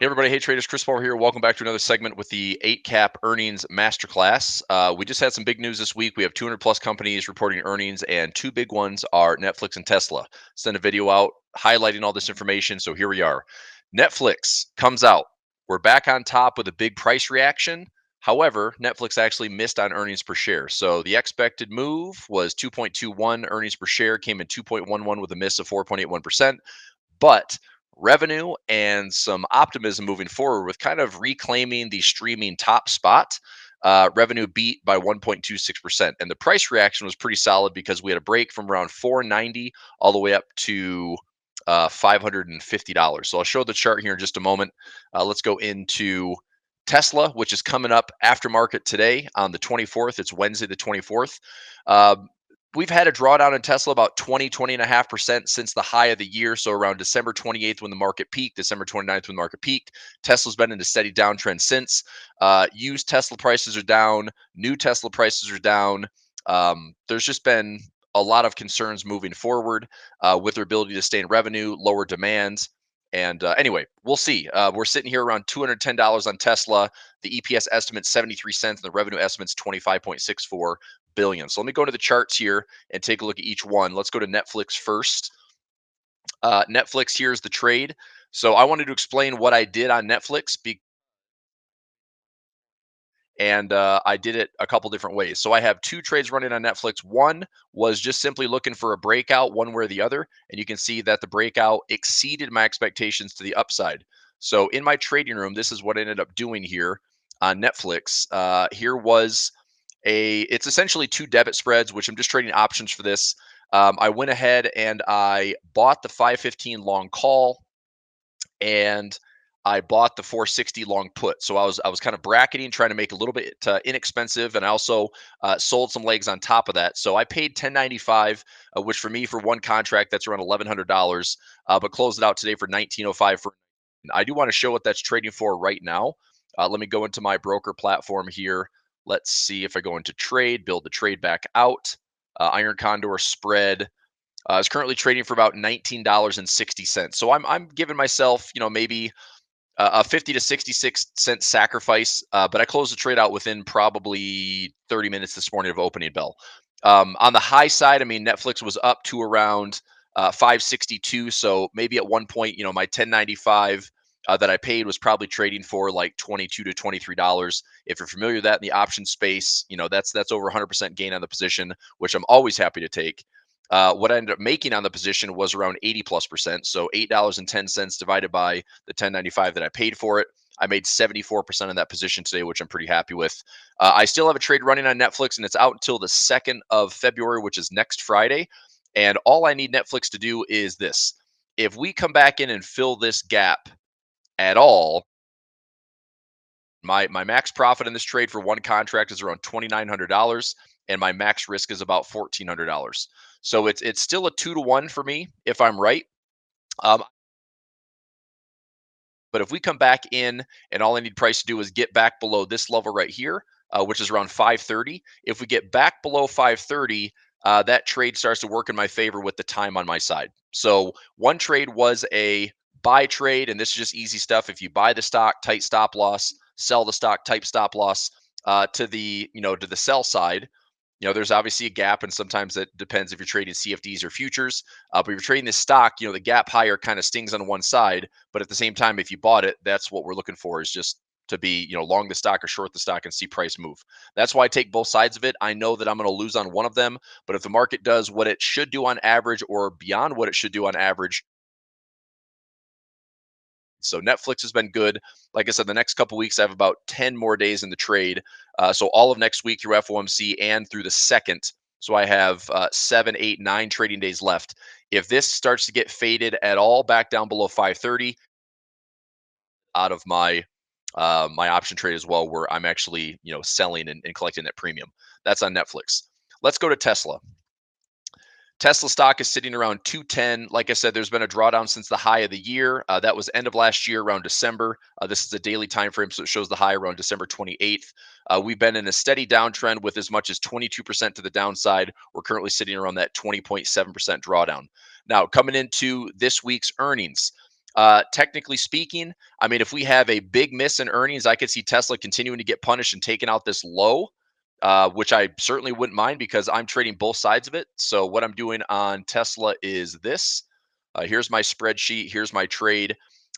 Hey everybody, hey traders, Chris Pulver here. Welcome back to another segment with the Eightcap Earnings Masterclass. We just had some big news this week. We have 200 plus companies reporting earnings, and two big ones are Netflix and Tesla. Send a video out highlighting all this information. So here we are. Netflix comes out. We're back on top with a big price reaction. However, Netflix actually missed on earnings per share. So the expected move was 2.21 earnings per share, came in 2.11 with a miss of 4.81%. But revenue and some optimism moving forward with kind of reclaiming the streaming top spot. Revenue beat by 1.26%. And the price reaction was pretty solid because we had a break from around 490 all the way up to $550. So I'll show the chart here in just a moment. Let's go into Tesla, which is coming up aftermarket today on the 24th. It's Wednesday, the 24th. We've had a drawdown in Tesla about 20.5% since the high of the year. So around December 28th when the market peaked, December 29th when the market peaked. Tesla's been in a steady downtrend since. Used Tesla prices are down. New Tesla prices are down. There's just been a lot of concerns moving forward with their ability to stay in revenue, lower demands. And anyway, we'll see. We're sitting here around $210 on Tesla. The EPS estimate's 73 cents, and the revenue estimate's 25.64 billion. So let me go to the charts here and take a look at each one. Let's go to Netflix first. Netflix, here's the trade. So I wanted to explain what I did on Netflix, and I did it a couple different ways. So I have two trades running on Netflix. One was just simply looking for a breakout one way or the other, and you can see that the breakout exceeded my expectations to the upside. So in my trading room, this is what I ended up doing here on Netflix. Here was it's essentially two debit spreads, which I'm just trading options for this. I went ahead and I bought the 515 long call, and I bought the 460 long put. So I was kind of bracketing, trying to make a little bit inexpensive, and I also sold some legs on top of that. So I paid 1095, which for me for one contract that's around $1,100, but closed it out today for 1905. I do want to show what that's trading for right now. Let me go into my broker platform here. Let's see if I go into trade, build the trade back out. Iron Condor spread is currently trading for about $19.60. So I'm giving myself, maybe a 50 to 66 cent sacrifice, but I closed the trade out within probably 30 minutes this morning of opening bell. On the high side, I mean, Netflix was up to around 562. So maybe at one point, my 1095 that I paid was probably trading for like $22 to $23. If you're familiar with that in the option space, that's over 100% gain on the position, which I'm always happy to take. What I ended up making on the position was around 80 plus percent. So $8.10 divided by the 1095 that I paid for it. I made 74% of that position today, which I'm pretty happy with. I still have a trade running on Netflix, and it's out until the 2nd of February, which is next Friday. And all I need Netflix to do is this. If we come back in and fill this gap at all, my max profit in this trade for one contract is around $2,900, and my max risk is about $1,400. So it's still a 2-to-1 for me if I'm right. Um, but if we come back in and all I need price to do is get back below this level right here, which is around 530. If we get back below 530, that trade starts to work in my favor with the time on my side. So one trade was a buy trade, and this is just easy stuff. If you buy the stock, tight stop loss, sell the stock, type stop loss to the sell side. There's obviously a gap, and sometimes it depends if you're trading CFDs or futures. But if you're trading this stock, the gap higher kind of stings on one side. But at the same time, if you bought it, that's what we're looking for, is just to be, long the stock or short the stock and see price move. That's why I take both sides of it. I know that I'm going to lose on one of them, but if the market does what it should do on average or beyond what it should do on average, so Netflix has been good. Like I said, the next couple weeks, I have about 10 more days in the trade. So all of next week through FOMC and through the 2nd. So I have 7, 8, 9 trading days left. If this starts to get faded at all back down below 530, out of my option trade as well, where I'm actually selling and collecting that premium. That's on Netflix. Let's go to Tesla. Tesla stock is sitting around 210. Like I said, there's been a drawdown since the high of the year. That was end of last year around December. This is a daily time frame, so it shows the high around December 28th. We've been in a steady downtrend with as much as 22% to the downside. We're currently sitting around that 20.7% drawdown. Now, coming into this week's earnings, Technically speaking, I mean, if we have a big miss in earnings, I could see Tesla continuing to get punished and taking out this low, which I certainly wouldn't mind because I'm trading both sides of it. So what I'm doing on Tesla is this. Here's my spreadsheet. Here's my trade.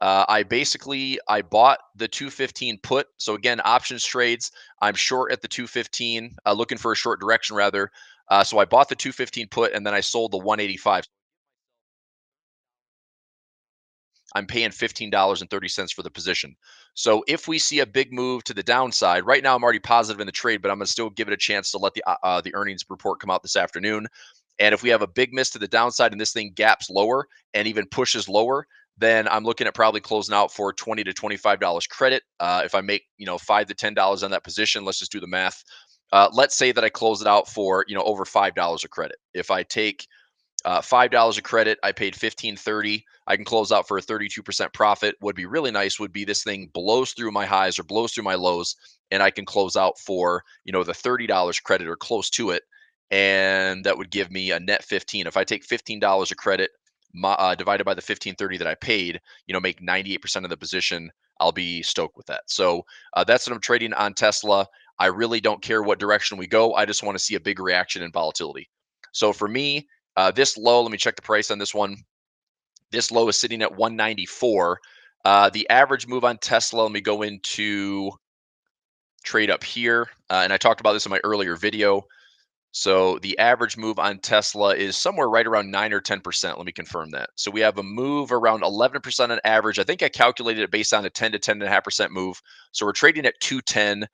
I bought the 215 put. So again, options trades. I'm short at the 215, looking for a short direction rather. So I bought the 215 put and then I sold the 185. I'm paying $15.30 for the position. So if we see a big move to the downside, right now I'm already positive in the trade, but I'm going to still give it a chance to let the earnings report come out this afternoon. And if we have a big miss to the downside and this thing gaps lower and even pushes lower, then I'm looking at probably closing out for $20 to $25 credit. If I make $5 to $10 on that position, let's just do the math. Let's say that I close it out for over $5 a credit. If I take $5 a credit, I paid 15.30. I can close out for a 32% profit. Would be really nice would be this thing blows through my highs or blows through my lows, and I can close out for the $30 credit or close to it, and that would give me a net 15. If I take $15 a credit, divided by the 15.30 that I paid, make 98% of the position. I'll be stoked with that. So that's what I'm trading on Tesla. I really don't care what direction we go. I just want to see a big reaction in volatility. So for me, this low, let me check the price on this one. This low is sitting at 194. The average move on Tesla, let me go into trade up here. And I talked about this in my earlier video. So the average move on Tesla is somewhere right around 9 or 10%. Let me confirm that. So we have a move around 11% on average. I think I calculated it based on a 10 to 10.5% move. So we're trading at 210.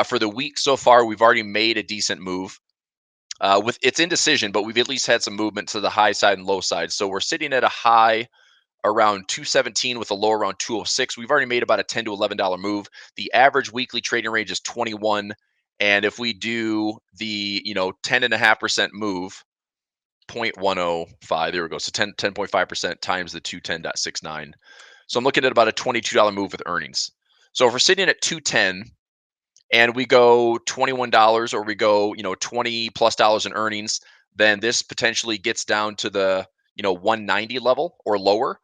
For the week so far, we've already made a decent move. With its indecision, but we've at least had some movement to the high side and low side. So we're sitting at a high around 217 with a low around 206. We've already made about a $10 to $11 move. The average weekly trading range is 21. And if we do the 10.5% move, 0.105, there we go. So 10.5% times the 210.69. So I'm looking at about a $22 move with earnings. So if we're sitting at 210 and we go $21 or we go, 20 plus dollars in earnings, then this potentially gets down to the, 190 level or lower.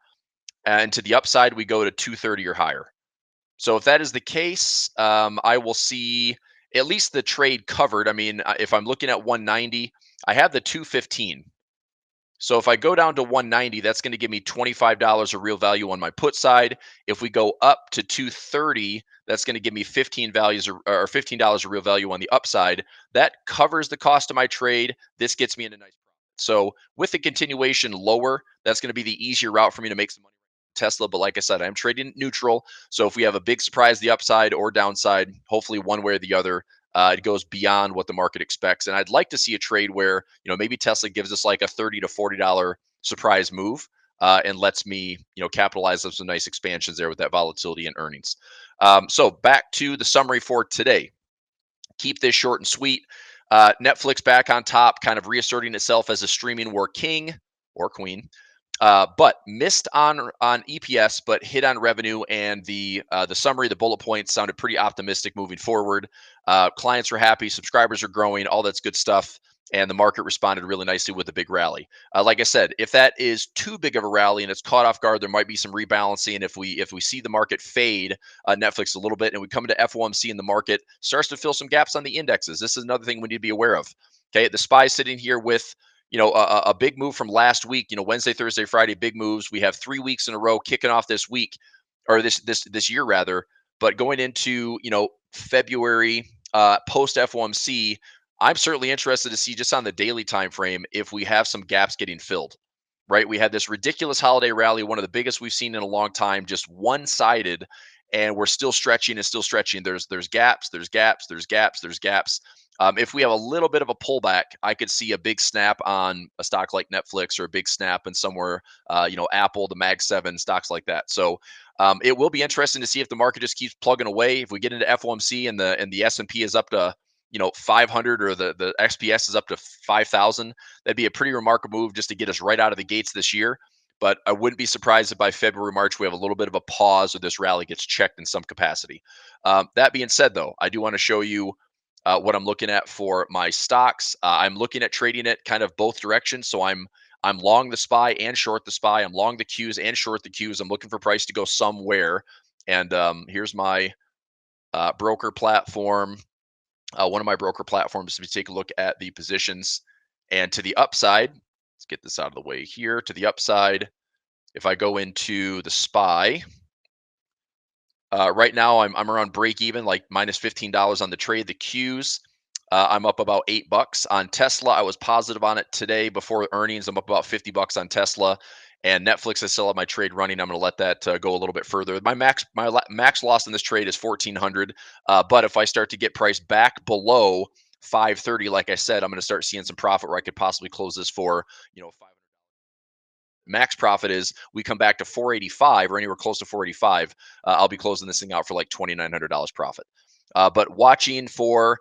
And to the upside, we go to 230 or higher. So if that is the case, I will see at least the trade covered. I mean, if I'm looking at 190, I have the 215. So if I go down to 190, that's going to give me $25 of real value on my put side. If we go up to 230, that's going to give me $15 of real value on the upside. That covers the cost of my trade. This gets me in a nice profit. So with the continuation lower, that's going to be the easier route for me to make some money. Tesla, but like I said, I'm trading neutral. So if we have a big surprise, the upside or downside, hopefully one way or the other, it goes beyond what the market expects. And I'd like to see a trade where, maybe Tesla gives us like a $30 to $40 surprise move and lets me, capitalize on some nice expansions there with that volatility and earnings. So back to the summary for today. Keep this short and sweet. Netflix back on top, kind of reasserting itself as a streaming war king or queen. But missed on EPS, but hit on revenue, and the summary, the bullet points sounded pretty optimistic moving forward. Clients are happy, subscribers are growing, all that's good stuff, and the market responded really nicely with a big rally. Like I said, if that is too big of a rally and it's caught off guard, there might be some rebalancing. If we see the market fade Netflix a little bit, and we come into FOMC and the market starts to fill some gaps on the indexes, this is another thing we need to be aware of. Okay, the SPY sitting here with a big move from last week, Wednesday, Thursday, Friday, big moves. We have 3 weeks in a row kicking off this week or this year rather, but going into, February, post FOMC, I'm certainly interested to see just on the daily time frame if we have some gaps getting filled. Right? We had this ridiculous holiday rally, one of the biggest we've seen in a long time, just one-sided, and we're still stretching and still stretching. There's gaps, there's gaps, there's gaps, there's gaps. If we have a little bit of a pullback, I could see a big snap on a stock like Netflix or a big snap in somewhere, Apple, the Mag 7, stocks like that. So it will be interesting to see if the market just keeps plugging away. If we get into FOMC and the S&P is up to 500 or the XPS is up to 5,000, that'd be a pretty remarkable move just to get us right out of the gates this year. But I wouldn't be surprised if by February, March, we have a little bit of a pause or this rally gets checked in some capacity. That being said, though, I do want to show you what I'm looking at for my stocks. I'm looking at trading it kind of both directions. So I'm I'm long the SPY and short the SPY. I'm long the Qs and short the Qs. I'm looking for price to go somewhere. And here's my broker platform. One of my broker platforms to take a look at the positions. And to the upside, let's get this out of the way here. To the upside, if I go into the SPY, right now I'm around break even, like minus $15 on the trade. The Qs, I'm up about $8 on Tesla. I was positive on it today before earnings. I'm up about $50 on Tesla, and Netflix. I still have my trade running. I'm going to let that go a little bit further. My max loss in this trade is 1,400. But if I start to get price back below 530, like I said, I'm going to start seeing some profit where I could possibly close this for 500. Max profit is we come back to 485 or anywhere close to 485. I'll be closing this thing out for like $2,900 profit. But watching for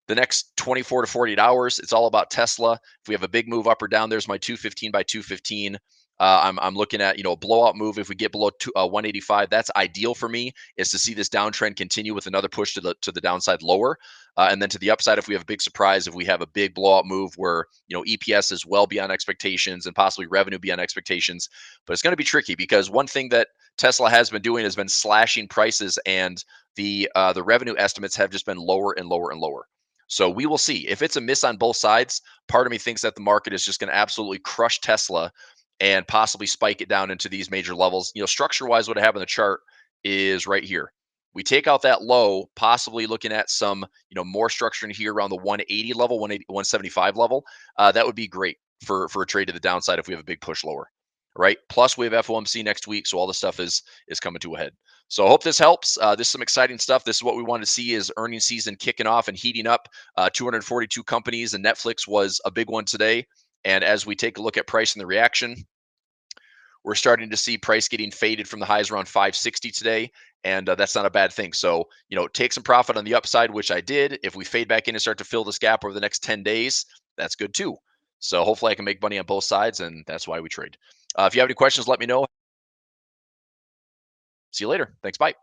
the next 24 to 48 hours, it's all about Tesla. If we have a big move up or down, there's my 215 by 215. I'm looking at a blowout move. If we get below 185, that's ideal for me. Is to see this downtrend continue with another push to the downside lower, and then to the upside. If we have a big surprise, if we have a big blowout move where EPS is well beyond expectations and possibly revenue beyond expectations, but it's going to be tricky because one thing that Tesla has been doing has been slashing prices, and the revenue estimates have just been lower and lower and lower. So we will see. If it's a miss on both sides, part of me thinks that the market is just going to absolutely crush Tesla and possibly spike it down into these major levels. Structure-wise, what I have in the chart is right here. We take out that low, possibly looking at some, more structure in here around the 180 level, 180, 175 level. That would be great for a trade to the downside if we have a big push lower, right? Plus, we have FOMC next week, so all this stuff is coming to a head. So I hope this helps. This is some exciting stuff. This is what we want to see is earnings season kicking off and heating up. 242 companies, and Netflix was a big one today. And as we take a look at price and the reaction, we're starting to see price getting faded from the highs around 560 today, and that's not a bad thing. So, take some profit on the upside, which I did. If we fade back in and start to fill this gap over the next 10 days, that's good too. So hopefully I can make money on both sides, and that's why we trade. If you have any questions, let me know. See you later. Thanks. Bye.